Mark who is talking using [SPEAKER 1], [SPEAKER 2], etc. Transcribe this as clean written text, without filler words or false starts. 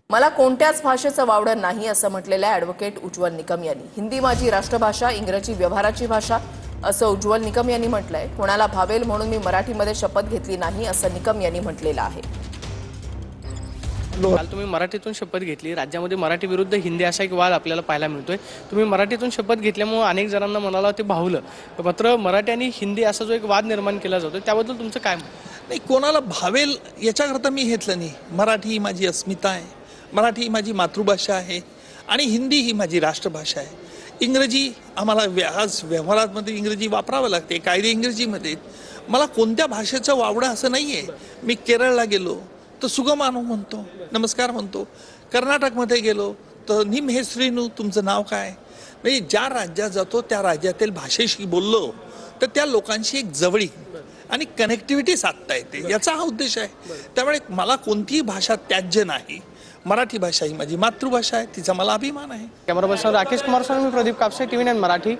[SPEAKER 1] मला कोणत्याच भाषेचं वावडं नाही असं म्हटलेल्या ॲडव्होकेट उज्ज्वल निकम यांनी. हिंदी माझी राष्ट्रभाषा, इंग्रजी व्यवहाराची भाषा असं उज्ज्वल निकम यांनी म्हटलंय. कोणाला भावेल म्हणून मी मराठीमध्ये शपथ घेतली नाही असं निकम यांनी म्हटलेलं आहे.
[SPEAKER 2] काल तुम्ही मराठीतून शपथ घेतली. राज्यामध्ये मराठी विरुद्ध हिंदी असा एक वाद आपल्याला पाहायला मिळतोय. तुम्ही मराठीतून शपथ घेतल्यामुळे अनेक जणांना मनाला ते भावलं. मात्र मराठी आणि हिंदी असा जो एक वाद निर्माण केला जातो त्याबद्दल तुमचं काय मत?
[SPEAKER 3] नाही, कोणाला भावेल याच्याकरता मी घेतलं नाही. मराठी ही माझी अस्मिता आहे, मराठी ही माझी मातृभाषा आहे आणि हिंदी ही माझी राष्ट्रभाषा आहे. इंग्रजी आम्हाला आज व्यवहारामध्ये इंग्रजी वापरावं लागते, कायदे इंग्रजीमध्ये. मला कोणत्या भाषेचं वावडं असं नाही आहे. मी केरळला गेलो तर सुगमानो म्हणतो, नमस्कार म्हणतो. कर्नाटकमध्ये गेलो तर निम हे श्रीनू, तुमचं नाव काय. म्हणजे ज्या राज्यात जातो त्या राज्यातील भाषेशी बोललो तर त्या लोकांशी एक जवळीक आणि कनेक्टिव्हिटी साधता येते, याचा हा उद्देश आहे. त्यामुळे मला कोणतीही भाषा त्याज्य नाही. मराठी भाषा ही माझी मातृभाषा आहे, तिचा मला अभिमान आहे.
[SPEAKER 2] कॅमेरा पर्सन राकेश कुमार, मी प्रदीप कापसे, TV9 मराठी.